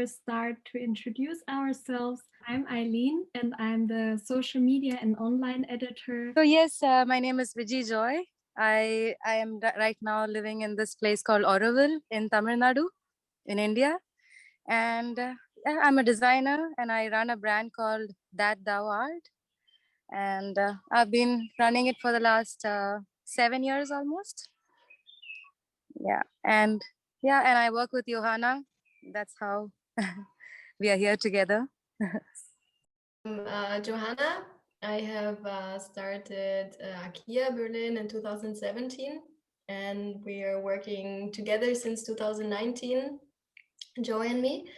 first start to introduce ourselves. I'm Eileen, and I'm the social media and online editor. So yes, my name is Vijay Joy. I am right now living in this place called Auroville in Tamil Nadu, in India. And I'm a designer, and I run a brand called That Thou Art. And I've been running it for the last 7 years almost. And I work with Johanna. That's how we are here together. Johanna. I have started AKYA Berlin in 2017, and we are working together since 2019, Joy and me.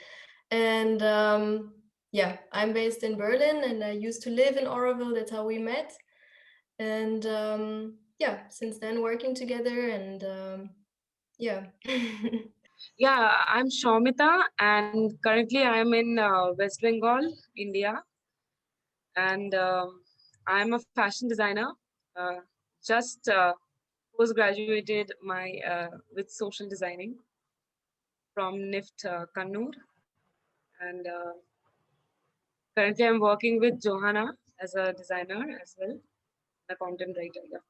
And I'm based in Berlin, and I used to live in Auroville. That's how we met. And since then working together, and I'm Shaumita, and currently I'm in West Bengal, India. And I'm a fashion designer. Just post-graduated with social designing from NIFT Kannur. And currently I'm working with Johanna as a designer as well, a content writer. Yeah.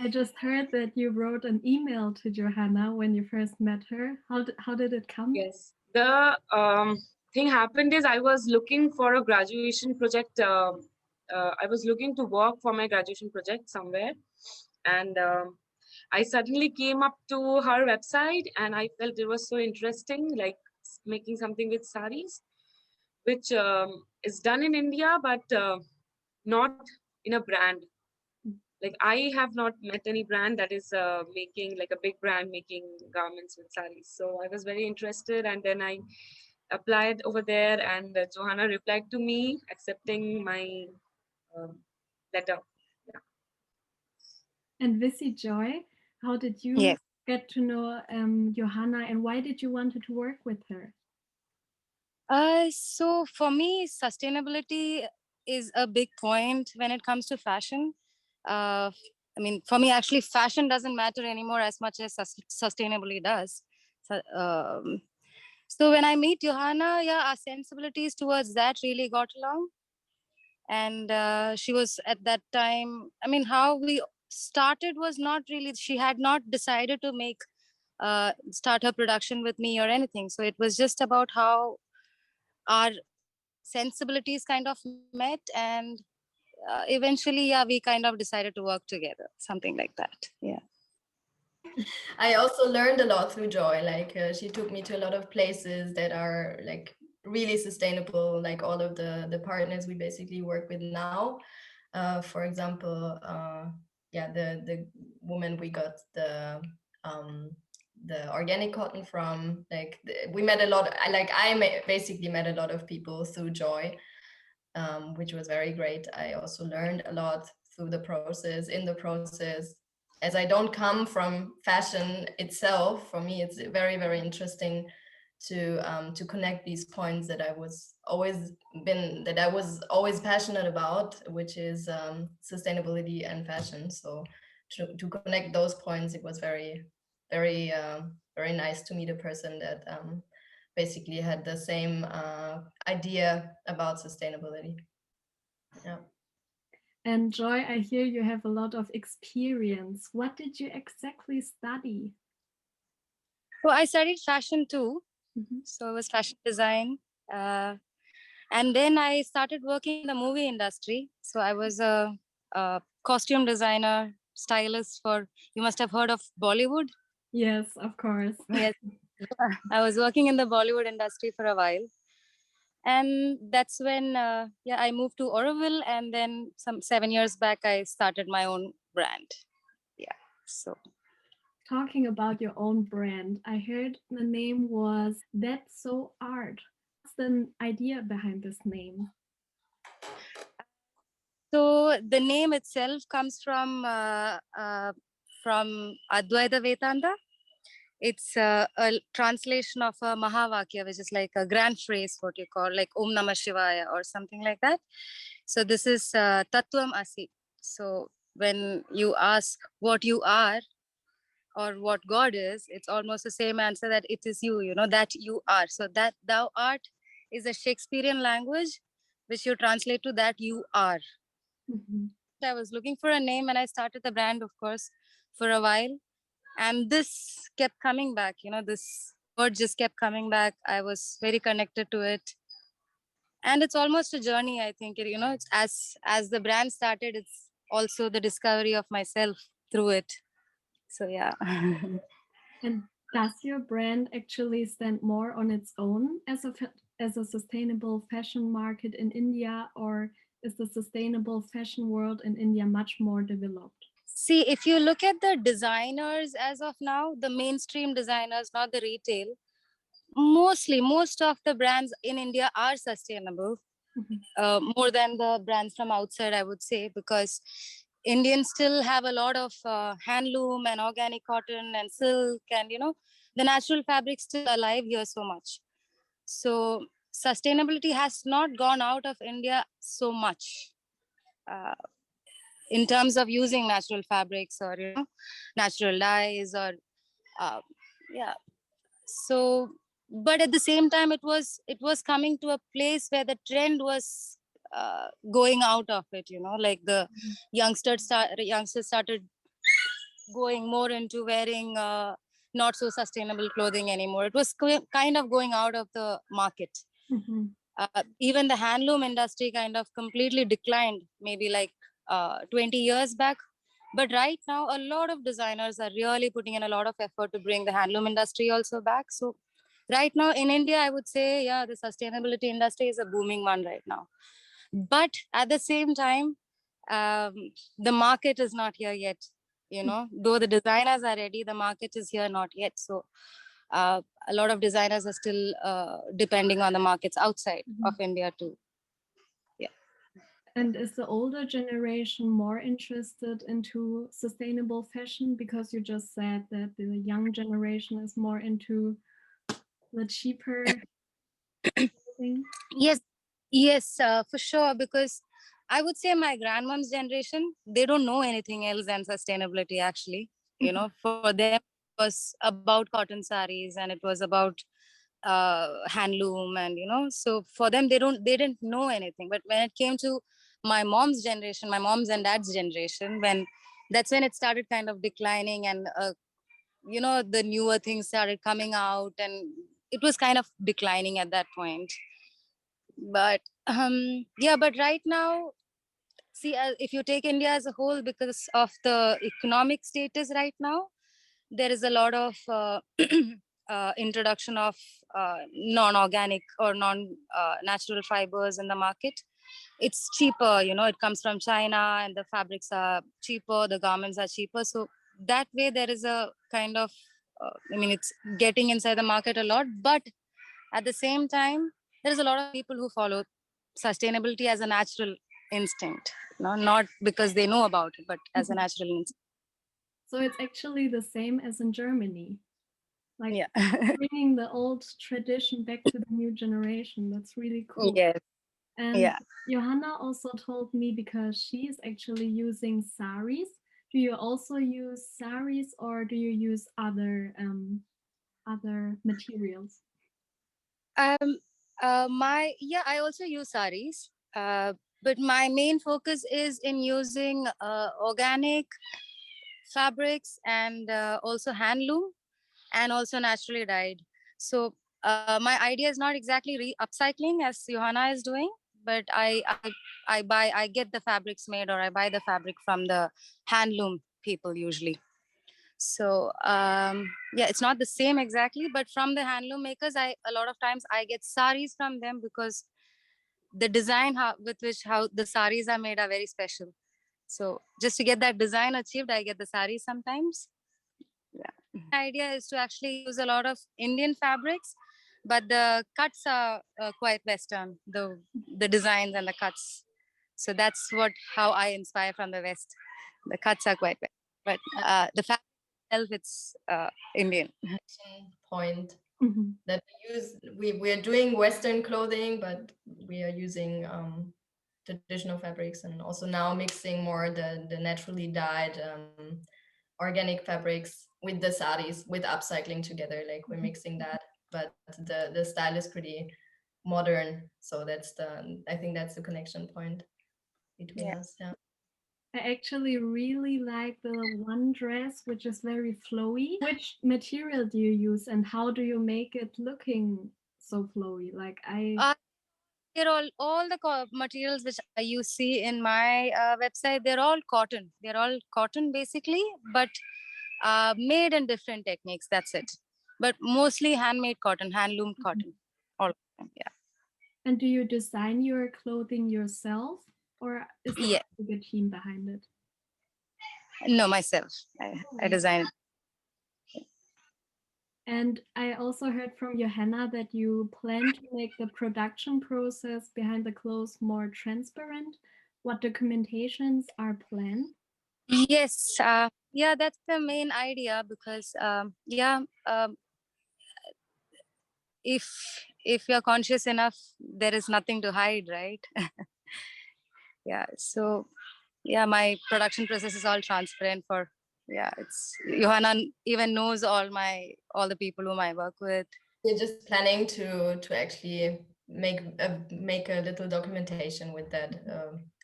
I just heard that you wrote an email to Johanna when you first met her. How did it come? Yes, the thing happened is I was looking for a graduation project. I was looking to work for my graduation project somewhere, and I suddenly came up to her website, and I felt it was so interesting, like making something with saris, which is done in India, but not in a brand. Like I have not met any brand that is making, like a big brand making garments with saris. So I was very interested, and then I applied over there, and Johanna replied to me accepting my letter. Yeah. And Visi Joy, how did you get to know Johanna, and why did you want to work with her? So for me, sustainability is a big point when it comes to fashion. For me, actually, fashion doesn't matter anymore as much as sustainability does. So when I meet Johanna, our sensibilities towards that really got along. And she was at that time, how we started was not really, she had not decided to start her production with me or anything. So it was just about how our sensibilities kind of met, and eventually we kind of decided to work together, something like that. I also learned a lot through Joy. Like she took me to a lot of places that are like really sustainable, like all of the partners we basically work with now. For example, the woman we got the organic cotton from, like we met a lot. Basically met a lot of people through Joy, which was very great. I also learned a lot through the process. In the process, as I don't come from fashion itself, for me it's very, very interesting to connect these points that I was always passionate about, which is sustainability and fashion. So to connect those points, it was very, very, very nice to meet a person that basically had the same idea about sustainability. Yeah. And Joy, I hear you have a lot of experience. What did you exactly study? Well, I studied fashion too. So it was fashion design. And then I started working in the movie industry. So I was a costume designer, stylist for, you must have heard of Bollywood. Yes, of course. Yes. I was working in the Bollywood industry for a while. And that's when I moved to Auroville, and then 7 years back I started my own brand. So talking about your own brand, I heard the name was That's So Art. What's the idea behind this name? So the name itself comes from Advaita Vedanta. It's a translation of a Mahavakya, which is like a grand phrase, what you call like Om Namah Shivaya or something like that. So this is Tattvam Asi. So when you ask what you are, or what God is, it's almost the same answer, that it is you, that you are. So that thou art is a Shakespearean language, which you translate to that you are. Mhm. I was looking for a name and I started the brand, of course, for a while. And this kept coming back, this word just kept coming back. I was very connected to it. And it's almost a journey, I think. It's as the brand started, it's also the discovery of myself through it. So yeah. And does your brand actually stand more on its own as as a sustainable fashion market in India, or is the sustainable fashion world in India much more developed? See, if you look at the designers as of now, the mainstream designers, not the retail, most of the brands in India are sustainable, more than the brands from outside, I would say, because Indians still have a lot of handloom and organic cotton and silk, and the natural fabrics still alive here so much. So sustainability has not gone out of India so much. In terms of using natural fabrics or natural dyes or yeah. So but at the same time, it was coming to a place where the trend was going out of it, like the youngsters started going more into wearing not so sustainable clothing anymore. It was kind of going out of the market. Even the handloom industry kind of completely declined, maybe like 20 years back. But right now, a lot of designers are really putting in a lot of effort to bring the handloom industry also back. So right now in India, I would say, yeah, the sustainability industry is a booming one right now. But at the same time, the market is not here yet. Though the designers are ready, the market is here not yet. So a lot of designers are still depending on the markets outside of India too. Yeah. And is the older generation more interested into sustainable fashion? Because you just said that the young generation is more into the cheaper thing. Yes, for sure. Because I would say my grandmom's generation, they don't know anything else than sustainability, actually. For them, it was about cotton saris and it was about handloom, and so for them, they didn't know anything. But when it came to my mom's generation, my mom's and dad's generation, that's when it started kind of declining, and the newer things started coming out, and it was kind of declining at that point. But but right now, see, if you take India as a whole, because of the economic status right now, there is a lot of introduction of non-organic or non-natural fibers in the market. It's cheaper, it comes from China, and the fabrics are cheaper, the garments are cheaper. So that way there is a kind of it's getting inside the market a lot. But at the same time, there's a lot of people who follow sustainability as a natural instinct, not because they know about it, but as a natural instinct. So it's actually the same as in Germany, like Yeah. bringing the old tradition back to the new generation. That's really cool. Yes. And Yeah. Johanna also told me, because she is actually using saris. Do you also use saris, or do you use other materials? I also use saris, but my main focus is in using organic fabrics, and also handloom, and also naturally dyed. So my idea is not exactly upcycling as Johanna is doing, but I get the fabrics made, or I buy the fabric from the handloom people usually. So it's not the same exactly, but from the handloom makers, a lot of times I get saris from them, because the design with which how the saris are made are very special. So just to get that design achieved, I get the saris sometimes. Yeah. The idea is to actually use a lot of Indian fabrics, but the cuts are quite Western, the designs and the cuts. So that's how I inspire from the West. The cuts are quite Western, but the fabric itself, it's Indian. Point that we are doing Western clothing, but we are using traditional fabrics, and also now mixing more the naturally dyed organic fabrics with the saris, with upcycling together, like we're mixing that, but the style is pretty modern. So I think that's the connection point between us. Yeah. I actually really like the one dress, which is very flowy. Which material do you use and how do you make it looking so flowy? Like all the materials which you see in my website, they're all cotton. They're all cotton basically, but made in different techniques. That's it. But mostly handmade cotton, handloom cotton. All of them, yeah. And do you design your clothing yourself, or is there Yeah. a good team behind it? No, myself. I designed it. And I also heard from Johanna that you plan to make the production process behind the clothes more transparent. What documentations are planned? Yes, yeah, that's the main idea because if you're conscious enough, there is nothing to hide, right? Yeah, so yeah, my production process is all transparent for, it's Johanna even knows all the people whom I work with. We're just planning to actually make a little documentation with that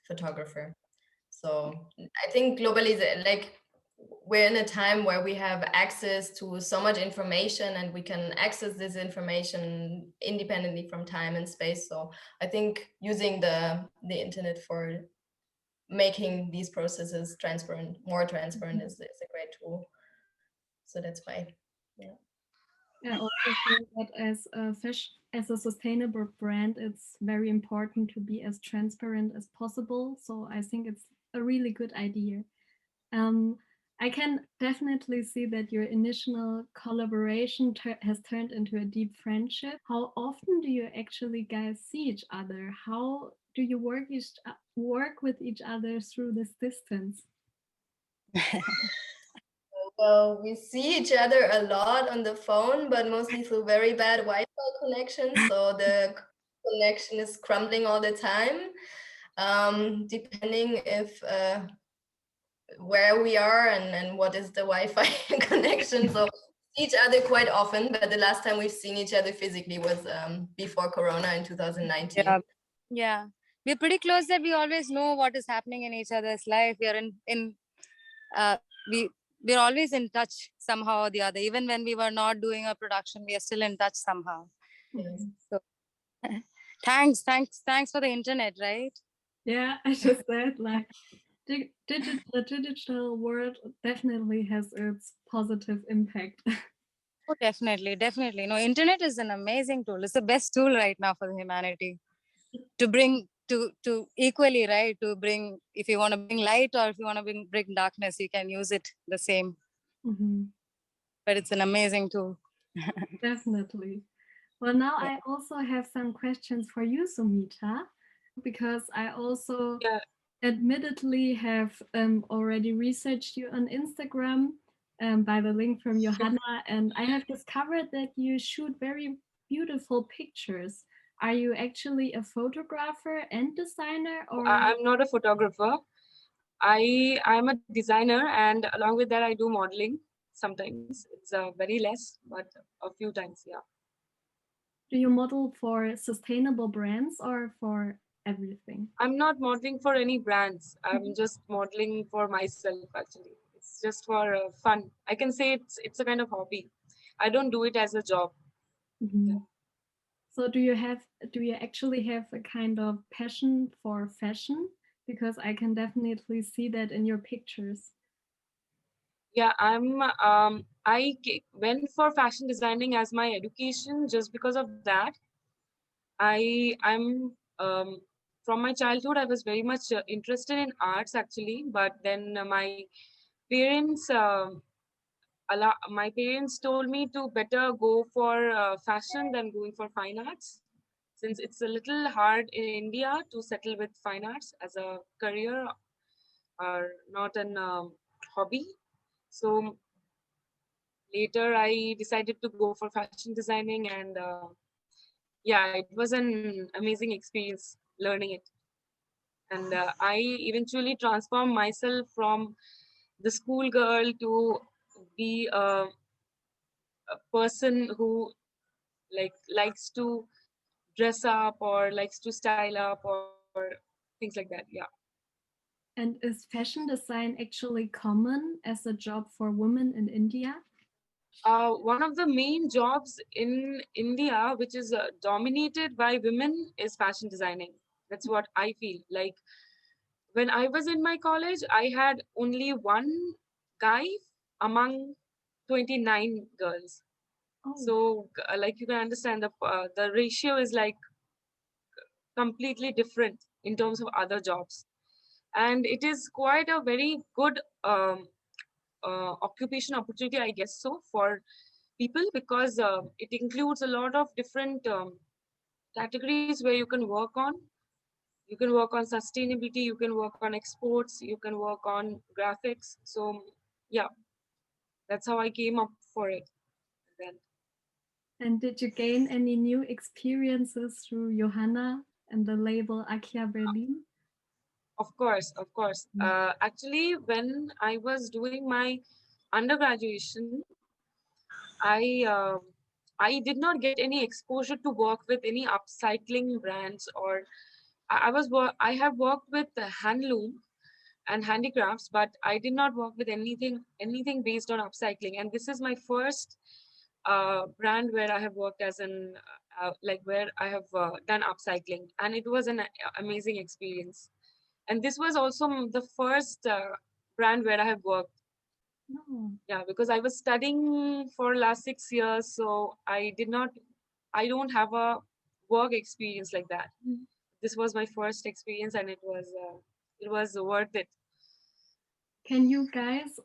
photographer. So I think globally, like, we're in a time where we have access to so much information and we can access this information independently from time and space. So I think using the internet for making these processes more transparent is a great tool. So that's why, yeah. I also think that as a sustainable brand, it's very important to be as transparent as possible. So I think it's a really good idea. I can definitely see that your initial collaboration has turned into a deep friendship. How often do you actually guys see each other? How do you work with each other through this distance? Well, we see each other a lot on the phone, but mostly through very bad Wi-Fi connections. So the connection is crumbling all the time, depending if where we are and what is the Wi-Fi connection. So see each other quite often, but the last time we've seen each other physically was before Corona in 2019. Yeah, we're pretty close that we always know what is happening in each other's life. We are we're always in touch somehow or the other. Even when we were not doing a production, we are still in touch somehow. Yes. So thanks for the internet, right? Yeah, I just said, like, the digital world definitely has its positive impact. Oh, definitely. No, internet is an amazing tool. It's the best tool right now for humanity to bring to equally, right? To bring, if you want to bring light or if you want to bring darkness, you can use it the same. But it's an amazing tool. Definitely. Well, now I also have some questions for you, Sumita, because I also admittedly have already researched you on Instagram by the link from Johanna, and I have discovered that you shoot very beautiful pictures. Are you actually a photographer and designer, or? I'm not a photographer. I'm a designer, and along with that, I do modeling. Sometimes it's very less, but a few times, yeah. Do you model for sustainable brands or for everything? I'm not modeling for any brands. I'm just modeling for myself, actually. It's just for fun. I can say it's a kind of hobby. I don't do it as a job. Yeah. So do you actually have a kind of passion for fashion? Because I can definitely see that in your pictures. Yeah, I went for fashion designing as my education. Just because of that, I'm from my childhood, I was very much interested in arts, actually. But then my parents told me to better go for fashion than going for fine arts, since it's a little hard in India to settle with fine arts as a career or not an hobby. So later I decided to go for fashion designing, and yeah, it was an amazing experience learning it. And I eventually transformed myself from the school girl to be a person who likes to dress up or likes to style up or things like that. Yeah. And is fashion design actually common as a job for women in India? One of the main jobs in India, which is dominated by women, is fashion designing. That's what I feel. Like when I was in my college, I had only one guy among 29 girls. Oh, So, like you can understand, the ratio is like completely different in terms of other jobs, and it is quite a very good occupation opportunity, I guess so, for people, because it includes a lot of different categories where you can work on. You can work on sustainability, you can work on exports, you can work on graphics. So yeah, that's how I came up for it then. and did you gain any new experiences through Johanna and the label AKYA Berlin? Of course, of course. Actually, when I was doing my undergraduation, I uh, I did not get any exposure to work with any upcycling brands, or I have worked with the handloom and handicrafts, but I did not work with anything based on upcycling. And this is my first brand where I have worked as an like where I have done upcycling, and it was an amazing experience. And this was also the first brand where I have worked. No. Yeah, because I was studying for last 6 years, so I don't have a work experience like that. This was my first experience, and it was worth it. Can you guys,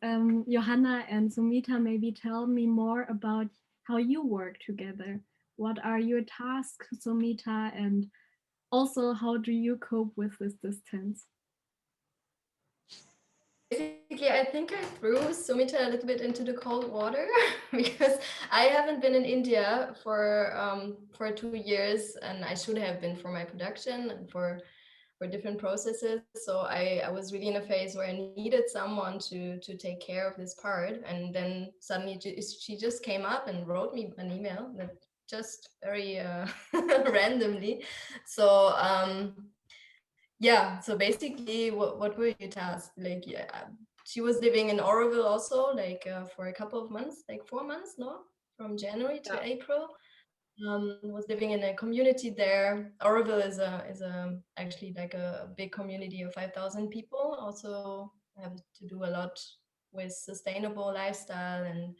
Johanna and Sumita, maybe tell me more about how you work together? What are your tasks, Sumita, and also how do you cope with this distance? Basically, I think I threw Sumita a little bit into the cold water because I haven't been in India for 2 years, and I should have been for my production and for different processes. So I was really in a phase where I needed someone to take care of this part, and then suddenly she just came up and wrote me an email that just very randomly. So yeah, so basically what were your tasks? Like, yeah, she was living in Oroville also, like for a couple of months, like 4 months, no, from January to Yeah. April. Was living in a community there. Oroville is actually like a big community of 5,000 people. Also have to do a lot with sustainable lifestyle, and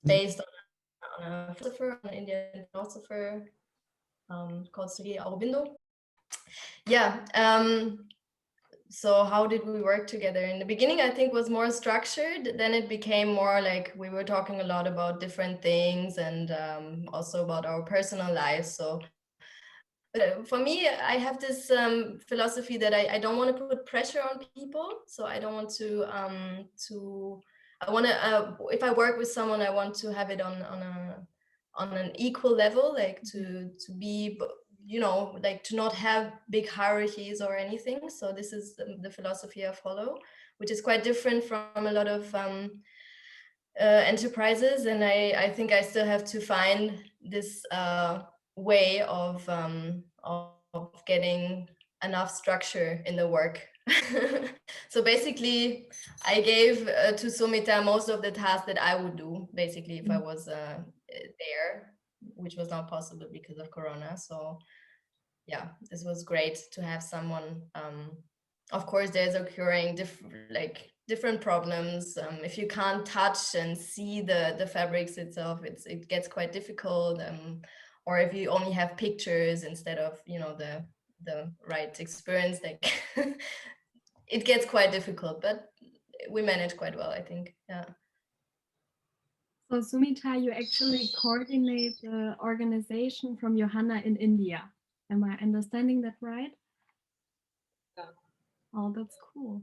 based on a philosopher, an Indian philosopher called Sri Aurobindo. Yeah. So how did we work together? In the beginning, I think was more structured. Then it became more like we were talking a lot about different things, and also about our personal lives. So for me, I have this philosophy that I don't want to put pressure on people. So I don't want to I want to if I work with someone, I want to have it on an equal level, like to be, you know, like to not have big hierarchies or anything. So this is the philosophy I follow, which is quite different from a lot of enterprises. And I think I still have to find this way of getting enough structure in the work. So basically, I gave to Sumita most of the tasks that I would do, basically, if I was there, which was not possible because of Corona. So yeah, this was great to have someone. Of course, there's occurring different problems. If you can't touch and see the fabrics itself, it gets quite difficult. Or if you only have pictures instead of, you know, the right experience, like it gets quite difficult, but we manage quite well, I think. Yeah. So Sumita, you actually coordinate the organization from Johanna in India. Am I understanding that right? Yeah. Oh, that's cool.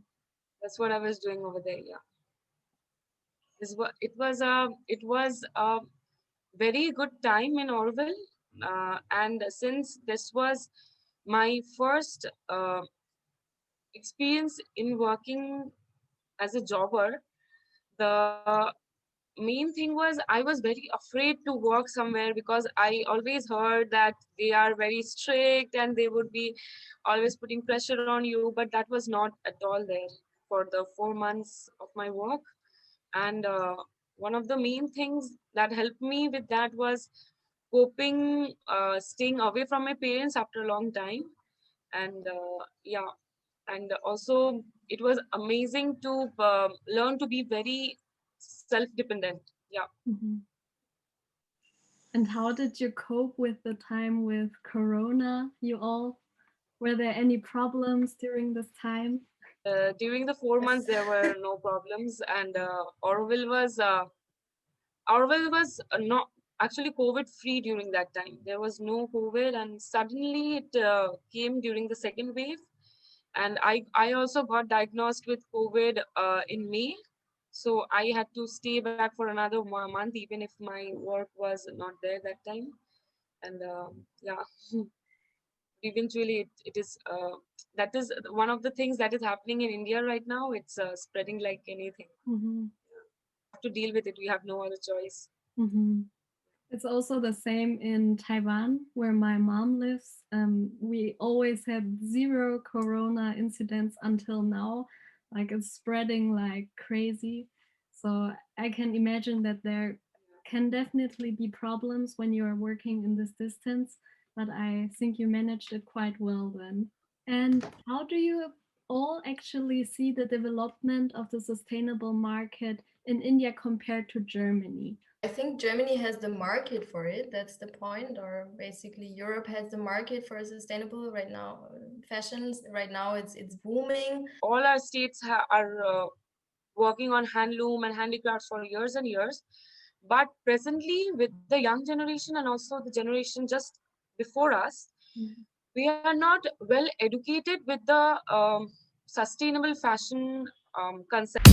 That's what I was doing over there. Yeah. It was a very good time in Orville, and since this was my first experience in working as a jobber, the main thing was I was very afraid to work somewhere because I always heard that they are very strict and they would be always putting pressure on you, but that was not at all there for the 4 months of my work. And one of the main things that helped me with that was coping, staying away from my parents after a long time. And yeah, and also it was amazing to learn to be very self-dependent. Yeah. Mhm. And how did you cope with the time with Corona? Were there any problems during this time? During the 4 months there were no problems, and Orwell was not actually COVID free during that time. There was no COVID, and suddenly it came during the second wave. And I also got diagnosed with COVID in May. So I had to stay back for another month, even if my work was not there that time. And yeah, eventually it is, that is one of the things that is happening in India right now. It's spreading like anything. Mm-hmm. Have to deal with it. We have no other choice. Mm-hmm. It's also the same in Taiwan, where my mom lives. We always had 0 Corona incidents until now. Like it's spreading like crazy. So I can imagine that there can definitely be problems when you are working in this distance, but I think you managed it quite well then. And how do you all actually see the development of the sustainable market in India compared to Germany? I think Germany has the market for it. That's the point. Or basically, Europe has the market for sustainable right now. Fashions right now, it's booming. All our states are working on handloom and handicrafts for years and years. But presently, with the young generation and also the generation just before us, we are not well educated with the sustainable fashion concept.